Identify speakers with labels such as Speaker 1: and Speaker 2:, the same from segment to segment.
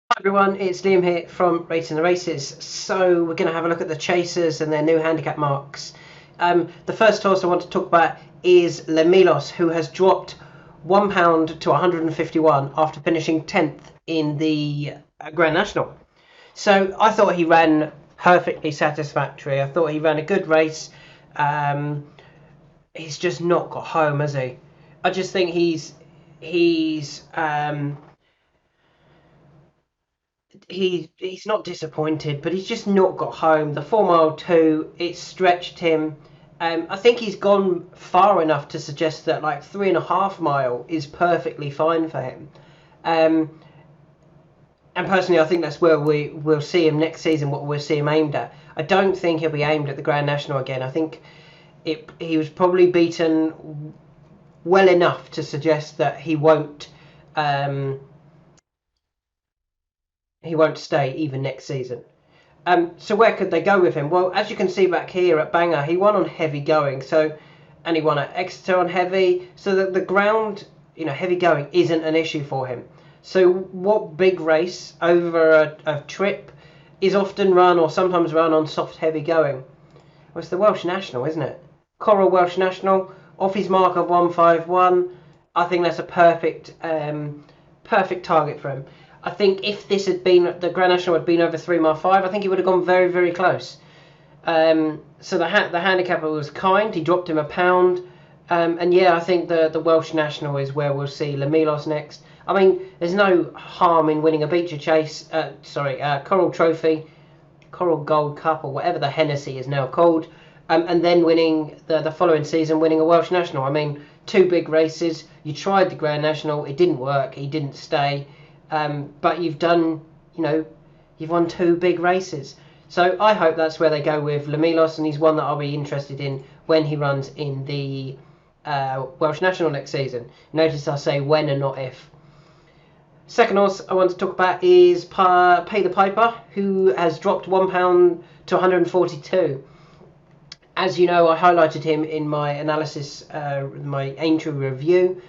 Speaker 1: Hi everyone, it's Liam here from Rating the Races. So we're going to have a look at the chasers and their new handicap marks. The first horse I want to talk about is Lemilos, who has dropped £1 to 151 after finishing 10th in the Grand National. So I thought he ran perfectly satisfactory. I thought he ran a good race. Um, he's just not got home, has he? I just think he's not disappointed, but he's just not got home. The 4 mile two, it stretched him. I think he's gone far enough to suggest that like 3.5 mile is perfectly fine for him. Um, and personally, I think that's where we will see him next season. What we'll see him aimed at. I don't think he'll be aimed at the Grand National again. I think he was probably beaten well enough to suggest that um, he won't stay even next season. So where could they go with him? Well, as you can see back here at Bangor, he won on heavy going. And he won at Exeter on heavy. So that the ground, heavy going isn't an issue for him. So what big race over a trip is often run or sometimes run on soft heavy going? Well, it's the Welsh National, isn't it? Coral Welsh National off his mark of 151. I think that's a perfect target for him. I think if this had been the Grand National had been over 3 mile 5, I think he would have gone very, very close. So the handicapper was kind. He dropped him £1. And yeah, I think the Welsh National is where we'll see Lemilos next. I mean, there's no harm in winning a Beecher Chase, Coral Trophy, Coral Gold Cup, or whatever the Hennessy is now called, and then winning the following season, winning a Welsh National. I mean, two big races. You tried the Grand National, it didn't work. He didn't stay, but you've won two big races. So I hope that's where they go with Lemilos, and he's one that I'll be interested in when he runs in the Welsh National next season. Notice I say when and not if. Second horse I want to talk about is Pay the Piper, who has dropped £1 to 142. As you know, I highlighted him in my analysis, my Aintree review.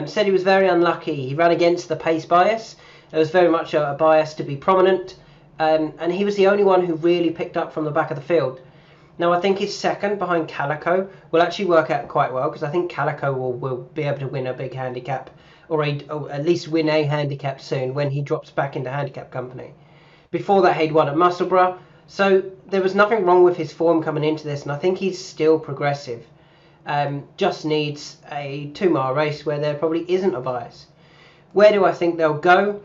Speaker 1: Said he was very unlucky. He ran against the pace bias. There was very much a bias to be prominent, and he was the only one who really picked up from the back of the field. Now, I think his second behind Calico will actually work out quite well, because I think Calico will be able to win a big handicap, or at least win a handicap soon when he drops back into handicap company. Before that, he'd won at Musselburgh, so there was nothing wrong with his form coming into this, and I think he's still progressive. Just needs a 2 mile race where there probably isn't a bias. Where do I think they'll go?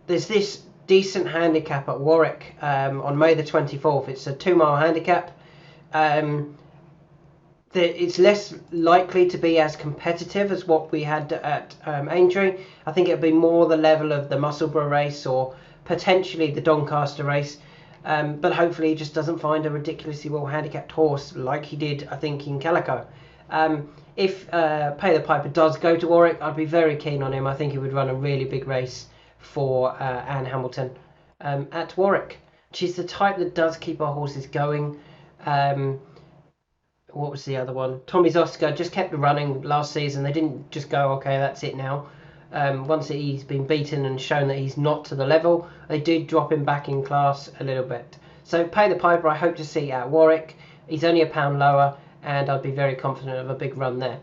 Speaker 1: There's this decent handicap at Warwick on May the 24th. It's a 2 mile handicap. It's less likely to be as competitive as what we had at Aintree. I think it'll be more the level of the Musselburgh race or potentially the Doncaster race. But hopefully he just doesn't find a ridiculously well handicapped horse like he did, I think, in Calico. If Pay the Piper does go to Warwick, I'd be very keen on him. I think he would run a really big race for Anne Hamilton at Warwick. She's the type that does keep our horses going. What was the other one? Tommy's Oscar just kept running last season. They didn't just go, okay, that's it now. Once he's been beaten and shown that he's not to the level, they did drop him back in class a little bit. So Pay the Piper, I hope to see at Warwick. He's only £1 lower, and I'd be very confident of a big run there.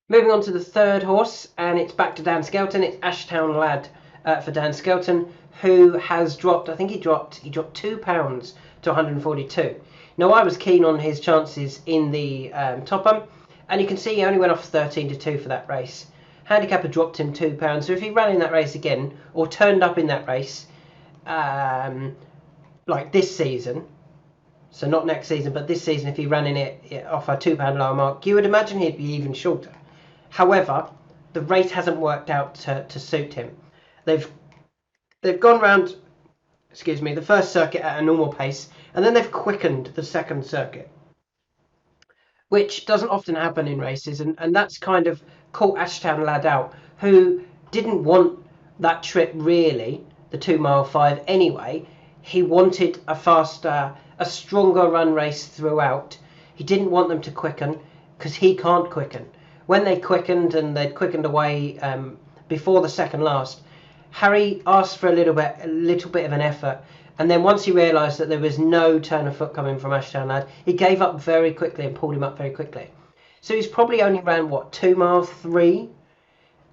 Speaker 1: Moving on to the third horse, and it's back to Dan Skelton. It's Ashland Lad for Dan Skelton, who has dropped. I think he dropped £2 to 142. Now, I was keen on his chances in the Topham, and you can see he only went off 13 to 2 for that race. Handicapper dropped him £2. So if he ran in that race again, or turned up in that race, like this season, so not next season, but this season, if he ran in it off a £2 lower mark, you would imagine he'd be even shorter. However, the race hasn't worked out to suit him. They've gone round, the first circuit at a normal pace, and then they've quickened the second circuit, which doesn't often happen in races, and that's kind of caught Ashtown Lad out, who didn't want that trip really, the 2 mile 5 anyway. He wanted a faster, a stronger run race throughout. He didn't want them to quicken, because he can't quicken. When they quickened, and they'd quickened away before the second last, Harry asked for a little bit of an effort, and then once he realised that there was no turn of foot coming from Ashland Lad, he gave up very quickly and pulled him up very quickly. So he's probably only ran, what, 2 miles, 3?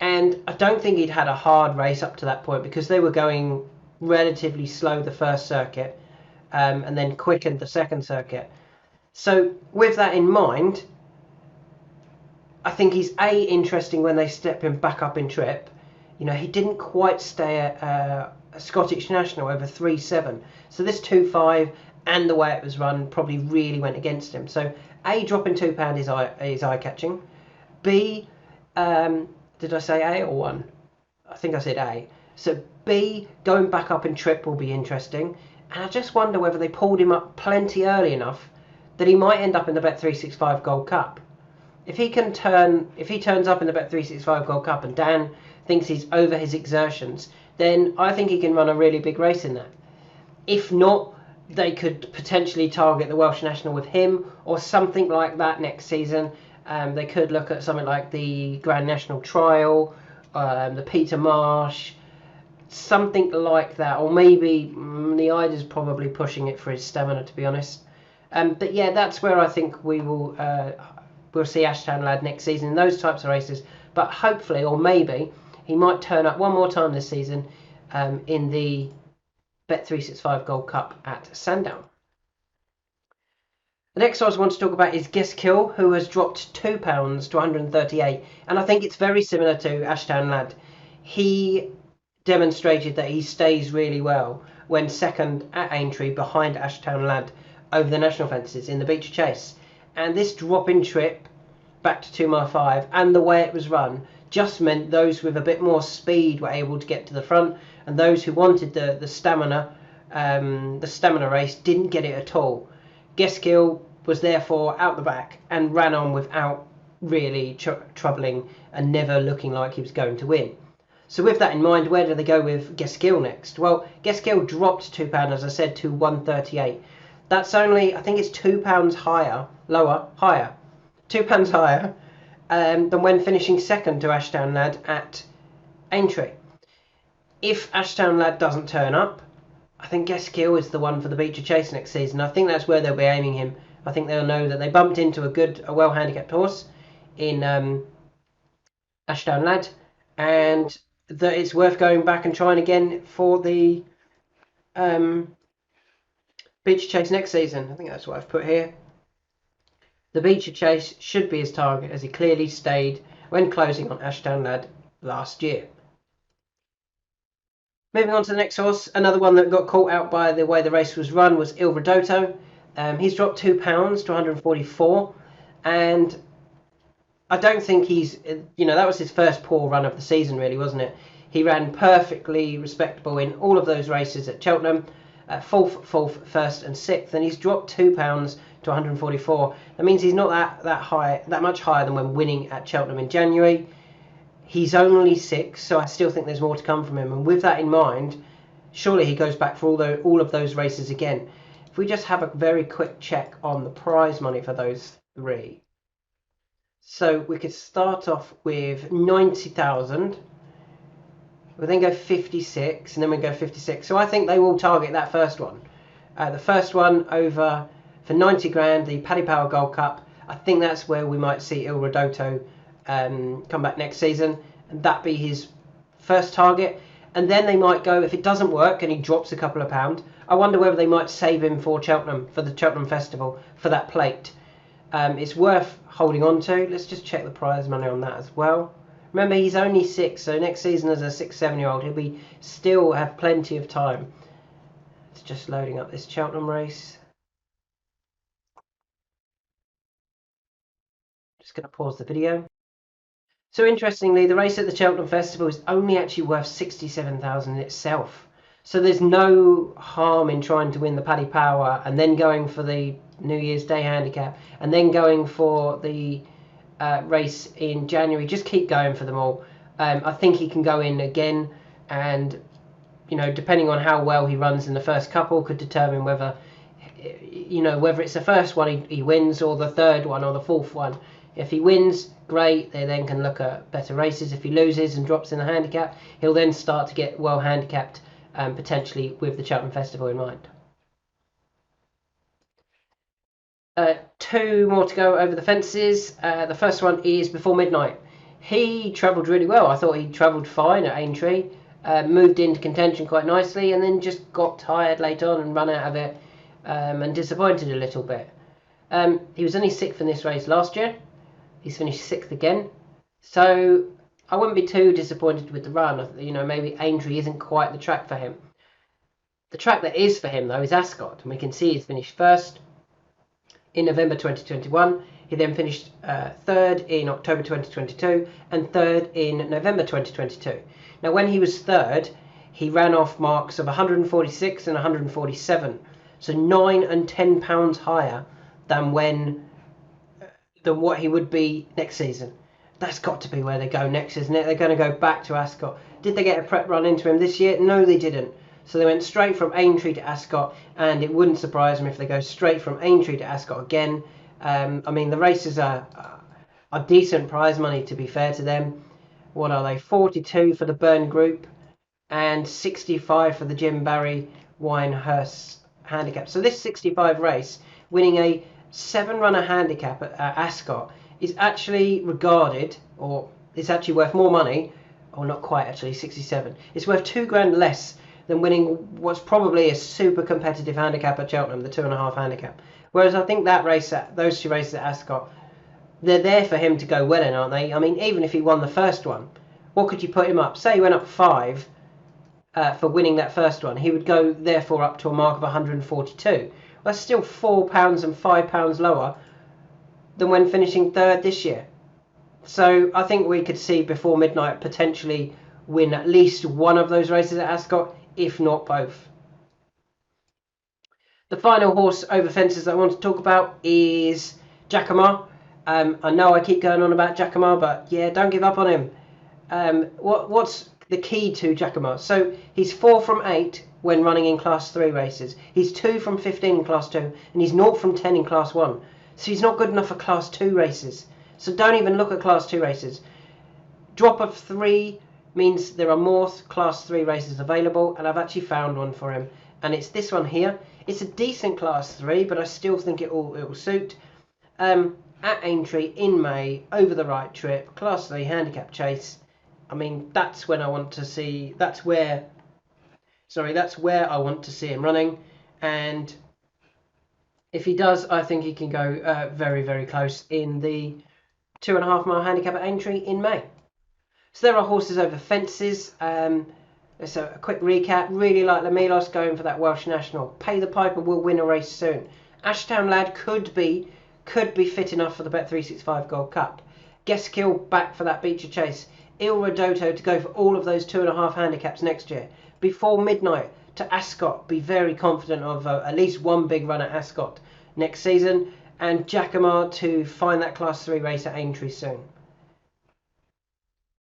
Speaker 1: And I don't think he'd had a hard race up to that point, because they were going relatively slow the first circuit, and then quickened the second circuit. So with that in mind, I think he's interesting when they step him back up in trip. You know, he didn't quite stay at a Scottish National over 3.7. So this 2.5 and the way it was run probably really went against him. So A, dropping £2 is eye-catching. B, did I say A or 1? I think I said A. So B, going back up in trip will be interesting. And I just wonder whether they pulled him up plenty early enough that he might end up in the Bet365 Gold Cup. If he turns up in the Bet365 Gold Cup and Dan thinks he's over his exertions, then I think he can run a really big race in that. If not, they could potentially target the Welsh National with him or something like that next season. They could look at something like the Grand National Trial, the Peter Marsh, something like that. Or maybe the Ida's probably pushing it for his stamina, to be honest. But yeah, that's where I think we'll see Ashland Lad next season in those types of races. But hopefully, or maybe, he might turn up one more time this season in the Bet365 Gold Cup at Sandown. The next horse I want to talk about is Gill, who has dropped £2 to 138, and I think it's very similar to Ashland Lad. He demonstrated that he stays really well when second at Aintree behind Ashland Lad over the national fences in the Beecher Chase, and this drop in trip back to 2 mile 5 and the way it was run just meant those with a bit more speed were able to get to the front, and those who wanted the stamina race didn't get it at all. Gill was therefore out the back and ran on without really troubling and never looking like he was going to win. So with that in mind, where do they go with Gill next? Well, Gill dropped £2, as I said, to 138. That's only, I think it's £2 higher than when finishing second to Ashland Lad at Aintree. If Ashland Lad doesn't turn up, I think Gill is the one for the Beecher Chase next season. I think that's where they'll be aiming him. I think they'll know that they bumped into a well-handicapped horse in Ashland Lad, and that it's worth going back and trying again for the Beecher Chase next season. I think that's what I've put here. The Beecher Chase should be his target, as he clearly stayed when closing on Ashland Lad last year. Moving on to the next horse, another one that got caught out by the way the race was run was Rodoto. He's dropped £2 to 144, and I don't think he's, that was his first poor run of the season, really, wasn't it? He ran perfectly respectable in all of those races at Cheltenham, fourth, first and sixth, and he's dropped £2 to 144. That means he's not that much higher than when winning at Cheltenham in January. He's only 6, so I still think there's more to come from him. And with that in mind, surely he goes back for all of those races again. If we just have a very quick check on the prize money for those 3. So we could start off with 90,000. We'll then go 56, and then we go 56. So I think they will target that first one. The first one over for 90 grand, the Paddy Power Gold Cup. I think that's where we might see Rodoto come back next season, and that be his first target. And then they might go, if it doesn't work and he drops a couple of pounds, I wonder whether they might save him for Cheltenham, for the Cheltenham Festival, for that plate. It's worth holding on to. Let's just check the prize money on that as well. Remember, he's only 6, so next season as a 6-7-year-old, he'll still have plenty of time. It's just loading up this Cheltenham race. Just going to pause the video. So interestingly, the race at the Cheltenham Festival is only actually worth 67,000 in itself. So there's no harm in trying to win the Paddy Power and then going for the New Year's Day Handicap and then going for the race in January. Just keep going for them all. I think he can go in again, and depending on how well he runs in the first couple could determine whether it's the first one he wins or the third one or the fourth one. If he wins, great, they then can look at better races. If he loses and drops in the handicap, he'll then start to get well handicapped, potentially with the Cheltenham Festival in mind. 2 more to go over the fences. The first one is Before Midnight. He travelled really well. I thought he travelled fine at Aintree, moved into contention quite nicely, and then just got tired late on and run out of it, and disappointed a little bit. He was only 6th in this race last year. He's finished 6th again. So I wouldn't be too disappointed with the run. You know, maybe Aintree isn't quite the track for him. The track that is for him, though, is Ascot. And we can see he's finished 1st in November 2021. He then finished 3rd in October 2022 and 3rd in November 2022. Now, when he was 3rd, he ran off marks of 146 and 147. So 9 and 10 pounds higher than what he would be next season. That's got to be where they go next, isn't it? They're going to go back to Ascot. Did they get a prep run into him this year? No, they didn't. So they went straight from Aintree to Ascot, and it wouldn't surprise me if they go straight from Aintree to Ascot again. I mean, the races are decent prize money, to be fair to them. What are they? 42 for the Burn Group and 65 for the Jim Barry Winehurst Handicap. So this 65 race, winning a 7-runner handicap at Ascot, is actually regarded, or it's actually worth more money, or not quite actually, 67. It's worth £2,000 less than winning what's probably a super competitive handicap at Cheltenham, the 2.5 handicap. Whereas I think that race, those 2 races at Ascot, they're there for him to go well in, aren't they? I mean, even if he won the first one, what could you put him up? Say he went up 5 for winning that first one. He would go, therefore, up to a mark of 142. Well, that's still £4 and £5 lower than when finishing 3rd this year. So I think we could see Before Midnight potentially win at least one of those races at Ascot, if not both. The final horse over fences that I want to talk about is Jacama. I know I keep going on about Jacama, but yeah, don't give up on him. What's the key to Jacama? So he's 4 from 8 when running in Class 3 races. He's 2 from 15 in Class 2, and he's 0 from 10 in Class 1. So he's not good enough for Class 2 races. So don't even look at Class 2 races. Drop of 3 means there are more Class 3 races available, and I've actually found one for him. And it's this one here. It's a decent Class 3, but I still think it will suit. At Aintree in May, over the right trip, Class 3 handicap chase. I mean, that's when I want to see. That's where I want to see him running. And if he does, I think he can go very, very close in the 2.5 mile handicap at Aintree in May. So there are horses over fences. So a quick recap. Really like Lamilos going for that Welsh National. Pay the Piper will win a race soon. Ashland Lad could be fit enough for the Bet365 Gold Cup. Gill back for that Beecher Chase. Rodoto to go for all of those 2.5 handicaps next year. Before Midnight to Ascot. Be very confident of at least one big run at Ascot next season. And Jacama to find that Class 3 race at Aintree soon.